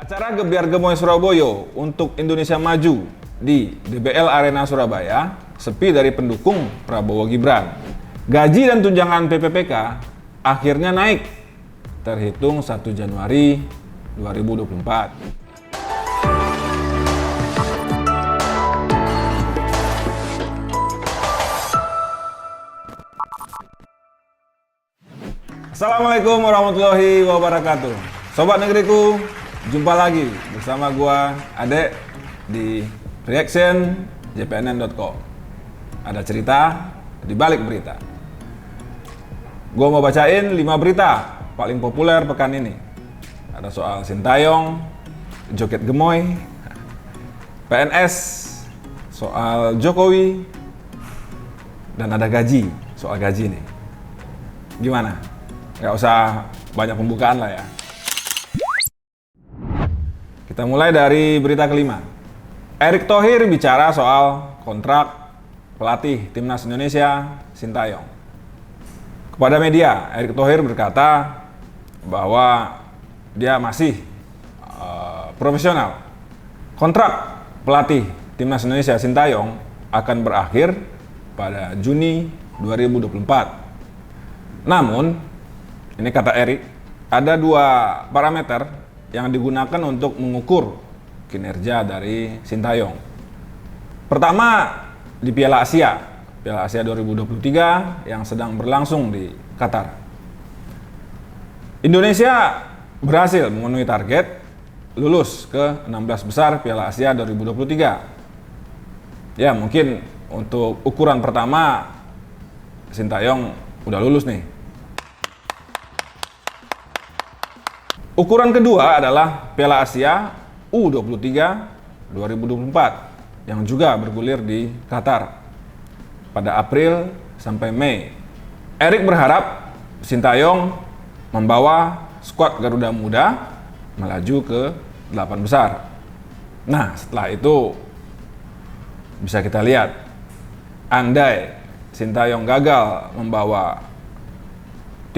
Acara Gebiar Gemoy Surabaya untuk Indonesia Maju di DBL Arena Surabaya sepi dari pendukung Prabowo Gibran. Gaji dan tunjangan PPPK akhirnya naik terhitung 1 Januari 2024. Assalamualaikum warahmatullahi wabarakatuh. Sobat negeriku, jumpa lagi bersama gua Adek di reaction jpnn.com. Ada cerita di balik berita. Gua mau bacain 5 berita paling populer pekan ini. Ada soal Sintayong, joget gemoy, PNS, soal Jokowi, dan ada gaji, soal gaji nih. Gimana? Nggak usah banyak pembukaan lah ya. Kita mulai dari berita kelima. Erick Thohir bicara soal kontrak pelatih Timnas Indonesia Sintayong. Kepada media, Erick Thohir berkata bahwa dia masih profesional. Kontrak pelatih Timnas Indonesia Sintayong akan berakhir pada Juni 2024. Namun, ini kata Erick, ada 2 parameter yang digunakan untuk mengukur kinerja dari Sintayong. Pertama, di Piala Asia 2023 yang sedang berlangsung di Qatar. Indonesia berhasil memenuhi target lulus ke 16 besar Piala Asia 2023. Ya, mungkin untuk ukuran pertama Sintayong udah lulus nih. Ukuran kedua adalah Piala Asia U23 2024 yang juga bergulir di Qatar pada April sampai Mei. Erick berharap Sintayong membawa skuad Garuda Muda melaju ke 8 besar. Nah, setelah itu bisa kita lihat, andai Sintayong gagal membawa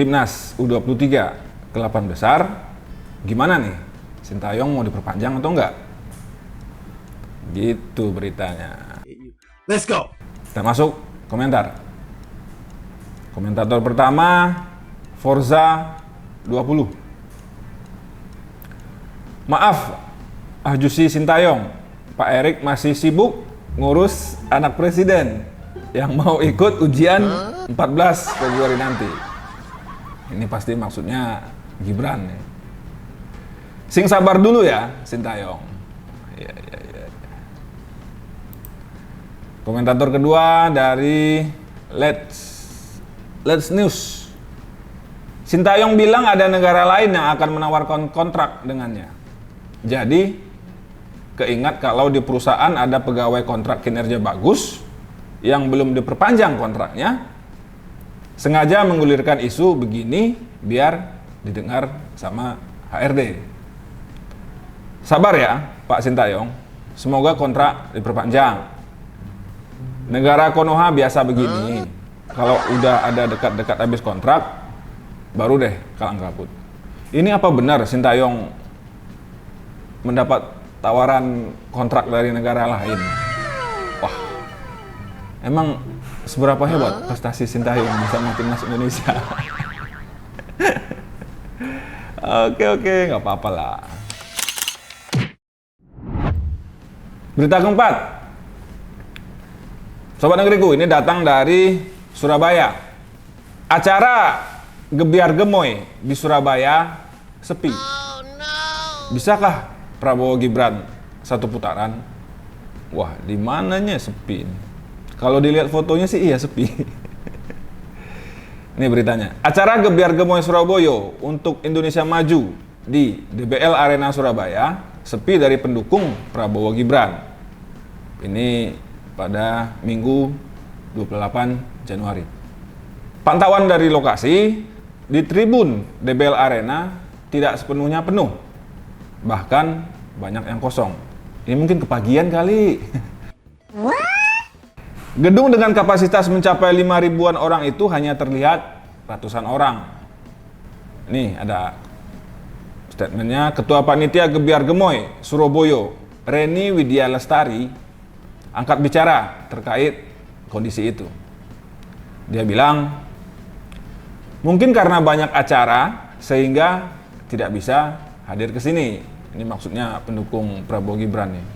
Timnas U23 ke 8 besar, gimana nih? Sintayong mau diperpanjang atau enggak? Gitu beritanya. Let's go. Kita masuk komentar. Komentator pertama, Forza 20. Maaf, Ahjusi Sintayong. Pak Erick masih sibuk ngurus anak presiden yang mau ikut ujian 14 Februari nanti. Ini pasti maksudnya Gibran nih. Sing sabar dulu ya, Sintayong. Ya. Komentator kedua dari Let's News. Sintayong bilang ada negara lain yang akan menawarkan kontrak dengannya. Jadi, keingat kalau di perusahaan ada pegawai kontrak kinerja bagus yang belum diperpanjang kontraknya, sengaja menggulirkan isu begini biar didengar sama HRD. Sabar ya, Pak Sintayong. Semoga kontrak diperpanjang. Negara Konoha biasa begini. Kalau udah ada dekat-dekat habis kontrak, baru deh kalang kabut. Ini apa benar Sintayong mendapat tawaran kontrak dari negara lain? Wah, emang seberapa hebat prestasi Sintayong bersama Timnas Indonesia? Oke, nggak apa-apa lah. Berita keempat, Sobat Negeriku, ini datang dari Surabaya. Acara Gebiar Gemoy di Surabaya sepi. Bisakah Prabowo Gibran satu putaran? Wah, di mananya sepi? Kalau dilihat fotonya sih iya sepi. Ini beritanya. Acara Gebiar Gemoy Surabaya untuk Indonesia Maju di DBL Arena Surabaya sepi dari pendukung Prabowo Gibran. Ini pada Minggu 28 Januari. Pantauan dari lokasi, di tribun DBL Arena tidak sepenuhnya penuh. Bahkan banyak yang kosong. Ini mungkin kepagian kali. Gedung dengan kapasitas mencapai 5.000-an orang itu hanya terlihat ratusan orang. Nih ada Statementnya, Ketua Panitia Gebiar Gemoy, Surabaya, Reni Widya Lestari, angkat bicara terkait kondisi itu. Dia bilang, mungkin karena banyak acara sehingga tidak bisa hadir ke sini. Ini maksudnya pendukung Prabowo Gibran nih.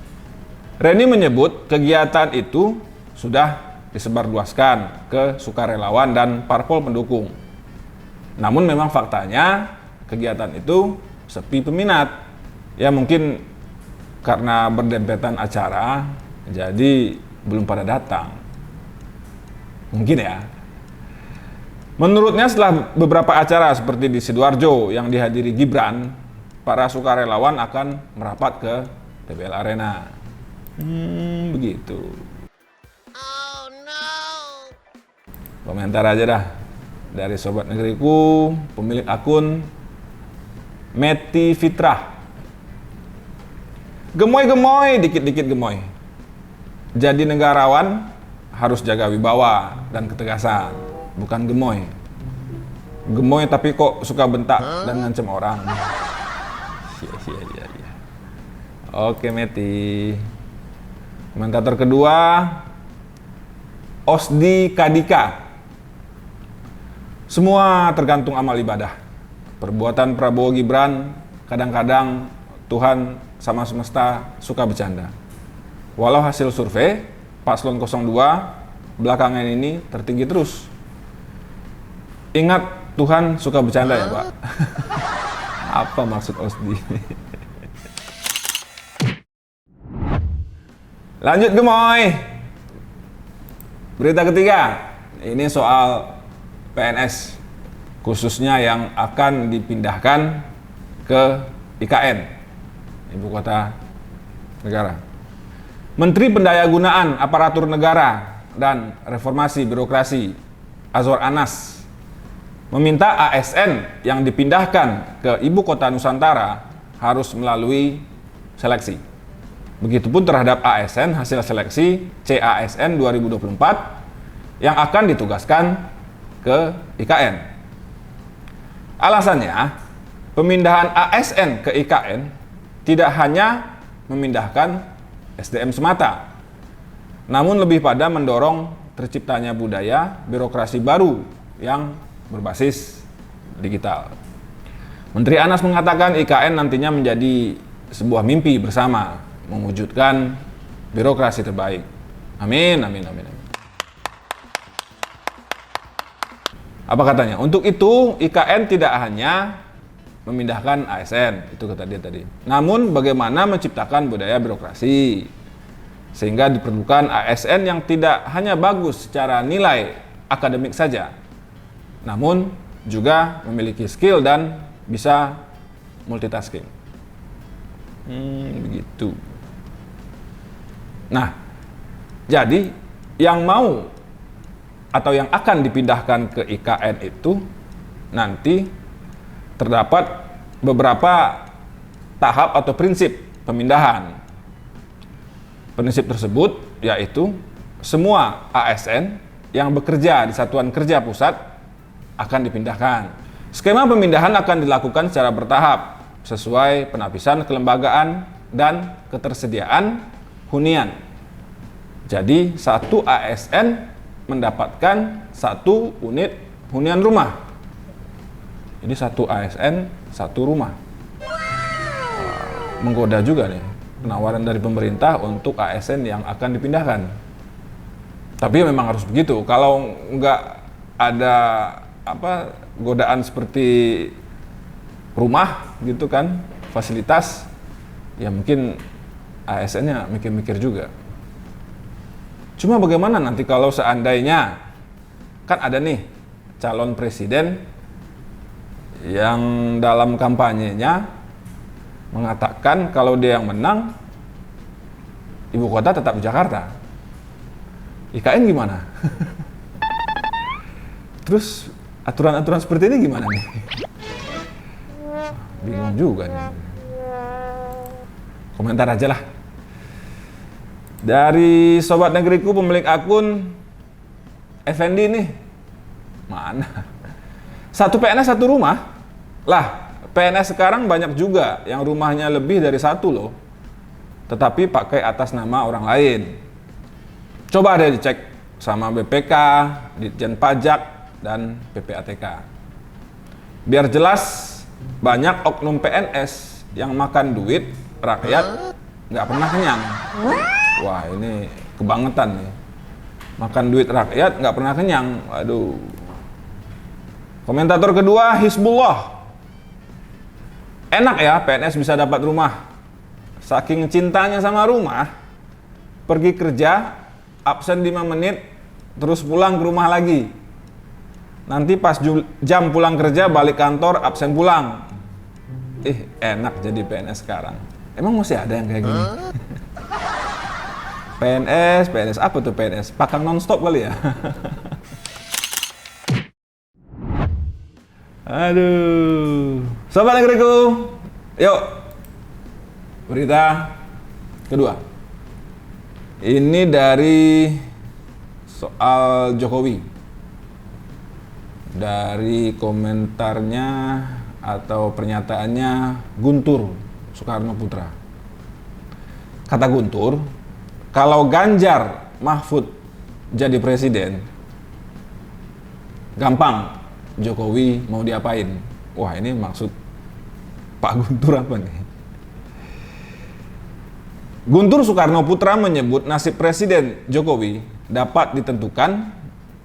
Reni menyebut kegiatan itu sudah disebarluaskan ke sukarelawan dan parpol pendukung. Namun memang faktanya kegiatan itu sepi peminat. Ya mungkin karena berdempetan acara, jadi belum pada datang. Mungkin ya. Menurutnya setelah beberapa acara seperti di Sidoarjo yang dihadiri Gibran, para sukarelawan akan merapat ke DBL Arena. Begitu. Oh no. Komentar aja dah dari Sobat Negeriku, pemilik akun Meti Fitrah. Gemoy-gemoy, dikit-dikit gemoy. Jadi negarawan harus jaga wibawa dan ketegasan, bukan gemoy. Gemoy tapi kok suka bentak dan ngancem orang. Iya. Oke Meti. Komentator kedua, Osdi Kadika. Semua tergantung amal ibadah. Perbuatan Prabowo Gibran kadang-kadang Tuhan sama semesta suka bercanda. Walau hasil survei Paslon 02 belakangan ini tertinggi terus. Ingat Tuhan suka bercanda ya Pak. Apa maksud Osdi? Lanjut gemoy. Berita ketiga, ini soal PNS, khususnya yang akan dipindahkan ke IKN, Ibu Kota Negara. Menteri Pendayagunaan Aparatur Negara dan Reformasi Birokrasi Azwar Anas meminta ASN yang dipindahkan ke Ibu Kota Nusantara harus melalui seleksi. Begitupun terhadap ASN hasil seleksi CASN 2024 yang akan ditugaskan ke IKN. Alasannya, pemindahan ASN ke IKN tidak hanya memindahkan SDM semata, namun lebih pada mendorong terciptanya budaya birokrasi baru yang berbasis digital. Menteri Anas mengatakan IKN nantinya menjadi sebuah mimpi bersama mewujudkan birokrasi terbaik. Amin. Apa katanya? Untuk itu IKN tidak hanya memindahkan ASN, itu kata dia tadi. Namun bagaimana menciptakan budaya birokrasi sehingga diperlukan ASN yang tidak hanya bagus secara nilai akademik saja, namun juga memiliki skill dan bisa multitasking. Begitu. Nah, jadi yang mau atau yang akan dipindahkan ke IKN itu nanti terdapat beberapa tahap atau prinsip pemindahan. Prinsip tersebut yaitu semua ASN yang bekerja di Satuan Kerja Pusat akan dipindahkan. Skema pemindahan akan dilakukan secara bertahap sesuai penapisan kelembagaan dan ketersediaan hunian. Jadi satu ASN mendapatkan satu unit hunian rumah. Jadi satu ASN, satu rumah. Menggoda juga nih penawaran dari pemerintah untuk ASN yang akan dipindahkan. Tapi memang harus begitu. Kalau nggak ada godaan seperti rumah gitu kan, fasilitas, ya mungkin ASN-nya mikir-mikir juga. Cuma bagaimana nanti kalau seandainya kan ada nih calon presiden yang dalam kampanyenya mengatakan kalau dia yang menang, ibu kota tetap di Jakarta. IKN gimana? Terus aturan-aturan seperti ini gimana nih? Bingung juga nih. Komentar aja lah. Dari Sobat Negeriku, pemilik akun Effendi nih. Mana? Satu PNS satu rumah? Lah, PNS sekarang banyak juga yang rumahnya lebih dari satu loh, tetapi pakai atas nama orang lain. Coba deh dicek sama BPK, Ditjen Pajak, dan PPATK. Biar jelas, banyak oknum PNS yang makan duit rakyat nggak pernah kenyang. Wah, ini kebangetan nih. Makan duit rakyat nggak pernah kenyang. Waduh. Komentator kedua, Hizbullah. Enak ya PNS bisa dapat rumah. Saking cintanya sama rumah, pergi kerja, absen 5 menit, terus pulang ke rumah lagi. Nanti pas jam pulang kerja, balik kantor, absen pulang. Enak jadi PNS sekarang. Emang masih ada yang kayak gini? PNS apa tuh PNS? Pakang nonstop kali ya? Aduh. Sobat Negeriku, yuk. Berita kedua. Ini dari soal Jokowi. Dari komentarnya atau pernyataannya Guntur Soekarnoputra. Kata Guntur, kalau Ganjar Mahfud jadi presiden, gampang Jokowi mau diapain. Wah, ini maksud Pak Guntur apa nih? Guntur Soekarnoputra menyebut nasib Presiden Jokowi dapat ditentukan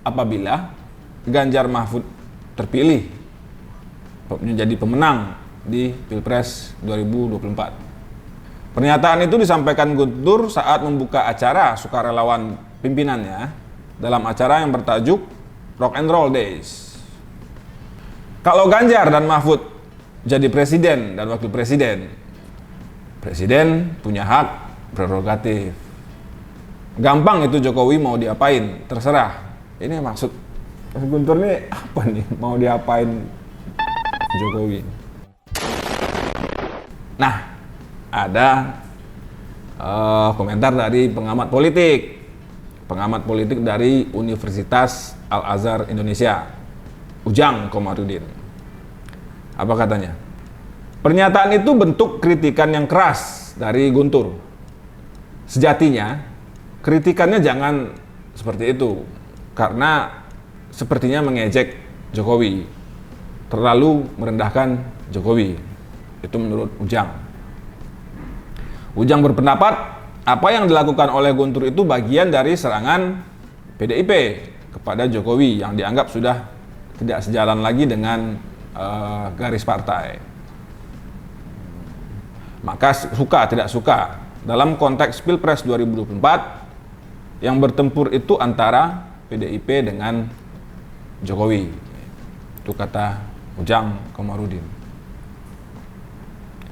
apabila Ganjar Mahfud terpilih menjadi pemenang di Pilpres 2024. Pernyataan itu disampaikan Guntur saat membuka acara sukarelawan pimpinannya dalam acara yang bertajuk Rock and Roll Days. Kalau Ganjar dan Mahfud jadi presiden dan wakil presiden, presiden punya hak prerogatif. Gampang itu Jokowi mau diapain, terserah. Ini maksud Guntur nih apa nih mau diapain Jokowi? Nah, ada komentar dari pengamat politik dari Universitas Al-Azhar Indonesia, Ujang Komarudin. Apa katanya? Pernyataan itu bentuk kritikan yang keras dari Guntur. Sejatinya, kritikannya jangan seperti itu, karena sepertinya mengejek Jokowi, terlalu merendahkan Jokowi. Itu menurut Ujang. Ujang berpendapat apa yang dilakukan oleh Guntur itu bagian dari serangan PDIP kepada Jokowi yang dianggap sudah tidak sejalan lagi dengan garis partai. Maka suka tidak suka dalam konteks Pilpres 2024 yang bertempur itu antara PDIP dengan Jokowi. Itu kata Ujang Komarudin.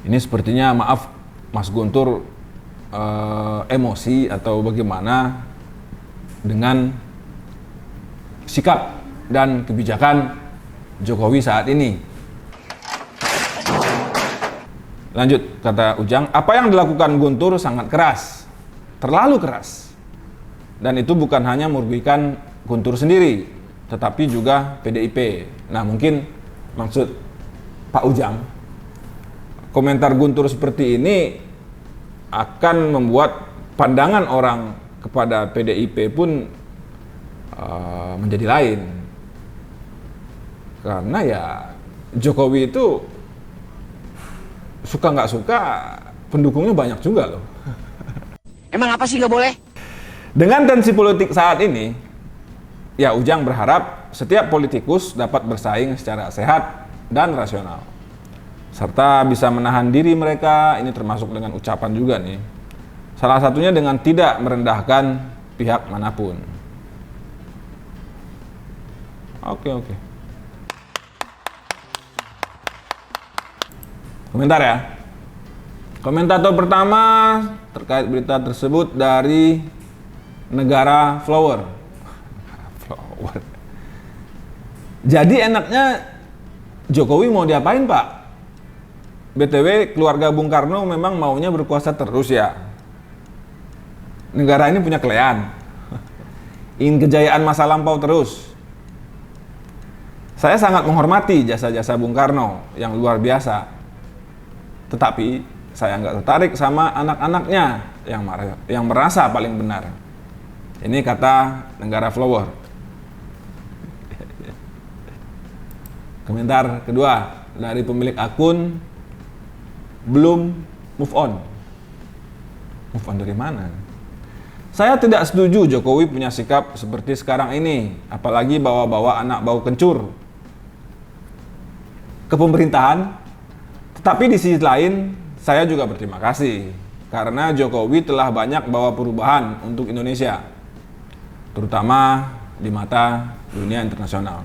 Ini sepertinya, maaf Mas Guntur, emosi atau bagaimana dengan sikap dan kebijakan Jokowi saat ini. Lanjut, kata Ujang, apa yang dilakukan Guntur sangat keras, terlalu keras. Dan itu bukan hanya merugikan Guntur sendiri, tetapi juga PDIP. Nah, mungkin maksud Pak Ujang, komentar Guntur seperti ini akan membuat pandangan orang kepada PDIP pun menjadi lain. Karena ya Jokowi itu suka nggak suka pendukungnya banyak juga loh. Emang apa sih nggak boleh? Dengan tensi politik saat ini, ya Ujang berharap setiap politikus dapat bersaing secara sehat dan rasional, serta bisa menahan diri mereka. Ini termasuk dengan ucapan juga nih. Salah satunya dengan tidak merendahkan pihak manapun. Oke. Komentar ya. Komentator pertama terkait berita tersebut dari Negara Flower. Jadi enaknya Jokowi mau diapain, Pak? BTW keluarga Bung Karno memang maunya berkuasa terus ya. Negara ini punya kelean. Ingin kejayaan masa lampau terus. Saya sangat menghormati jasa-jasa Bung Karno yang luar biasa. Tetapi saya nggak tertarik sama anak-anaknya yang merasa paling benar. Ini kata Negara Flower. Komentar kedua dari pemilik akun, belum move on. Move on dari mana? Saya tidak setuju Jokowi punya sikap seperti sekarang ini, apalagi bawa-bawa anak bau kencur ke pemerintahan. Tetapi di sisi lain, saya juga berterima kasih karena Jokowi telah banyak bawa perubahan untuk Indonesia, terutama di mata dunia internasional.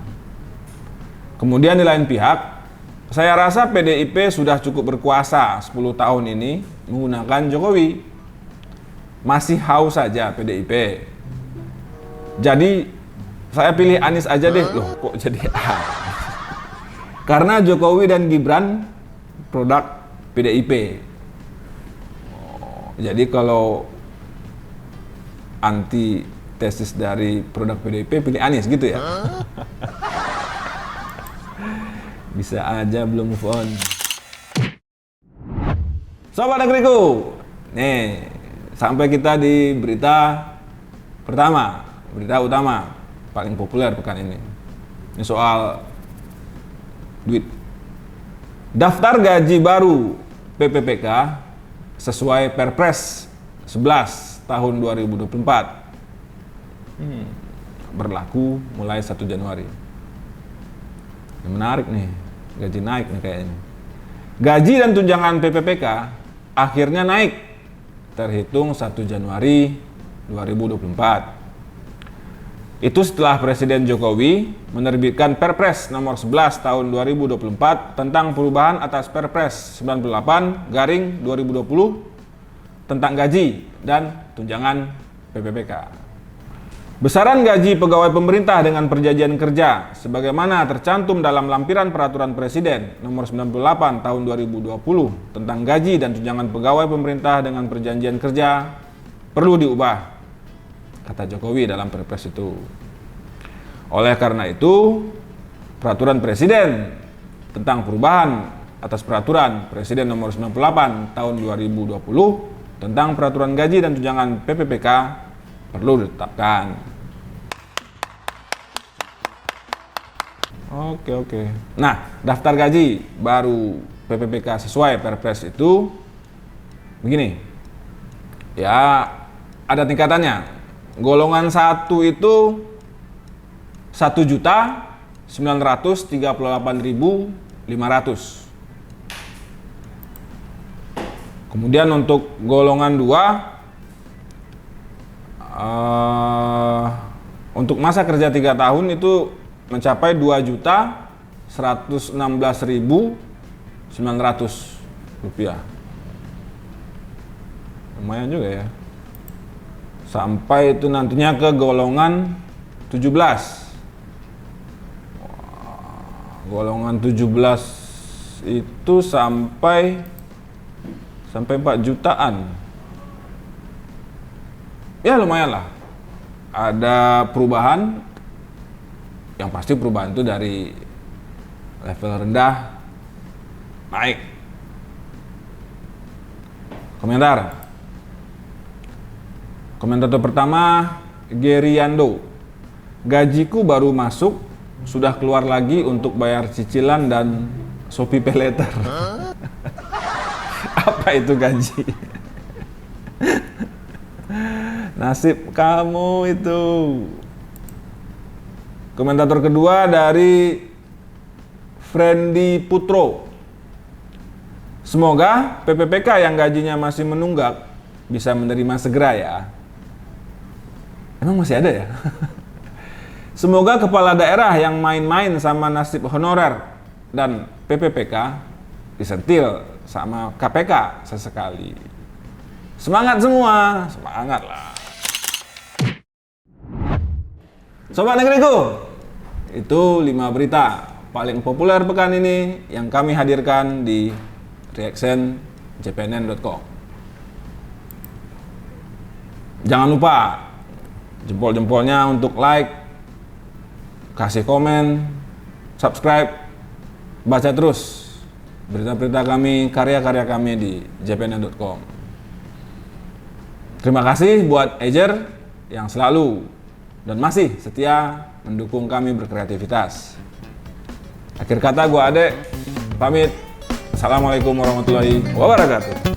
Kemudian di lain pihak, saya rasa PDIP sudah cukup berkuasa 10 tahun ini menggunakan Jokowi. Masih haus saja PDIP. Jadi saya pilih Anies aja deh. Loh kok jadi A? Karena Jokowi dan Gibran produk PDIP. Jadi kalau anti tesis dari produk PDIP pilih Anies gitu ya. Bisa aja belum move on. Sobat Negeriku, nih sampai kita di berita pertama, berita utama paling populer pekan ini. Ini soal duit. Daftar gaji baru PPPK sesuai Perpres 11 tahun 2024 berlaku mulai 1 Januari. Yang menarik nih, gaji naik nih kayaknya. Gaji dan tunjangan PPPK akhirnya naik terhitung 1 Januari 2024. Itu setelah Presiden Jokowi menerbitkan Perpres nomor 11 tahun 2024 tentang perubahan atas Perpres 98/2020 tentang gaji dan tunjangan PPPK. Besaran gaji pegawai pemerintah dengan perjanjian kerja sebagaimana tercantum dalam lampiran Peraturan Presiden nomor 98 tahun 2020 tentang gaji dan tunjangan pegawai pemerintah dengan perjanjian kerja perlu diubah, kata Jokowi dalam Perpres itu. Oleh karena itu, Peraturan Presiden tentang perubahan atas Peraturan Presiden nomor 98 tahun 2020 tentang peraturan gaji dan tunjangan PPPK perlu ditetapkan. Oke. Nah, daftar gaji baru PPPK sesuai Perpres itu begini. Ya, ada tingkatannya. Golongan 1 itu 1.938.500. Kemudian untuk golongan 2 untuk masa kerja 3 tahun itu mencapai 2.116.900 rupiah. Lumayan juga ya. Sampai itu nantinya ke golongan 17. Golongan 17 itu sampai 4 jutaan. Ya lumayan lah. Ada perubahan. Yang pasti perubahan itu dari level rendah naik. Komentator pertama, Geriando. Gajiku baru masuk, sudah keluar lagi untuk bayar cicilan dan Shopee Paylater. Apa itu gaji? Nasib kamu itu. Komentator kedua dari Friendly Putro. Semoga PPPK yang gajinya masih menunggak bisa menerima segera ya. Emang masih ada ya? Semoga kepala daerah yang main-main sama nasib honorer dan PPPK disentil sama KPK sesekali. Semangat semua, semangat lah. Sobat Negeriku, itu 5 berita paling populer pekan ini yang kami hadirkan di reactionjpnn.com. Jangan lupa jempol-jempolnya untuk like, kasih komen, subscribe, baca terus berita-berita kami, karya-karya kami di jpn.com. Terima kasih buat Ejer yang selalu dan masih setia mendukung kami berkreativitas. Akhir kata, gua Ade, pamit. Assalamualaikum warahmatullahi wabarakatuh.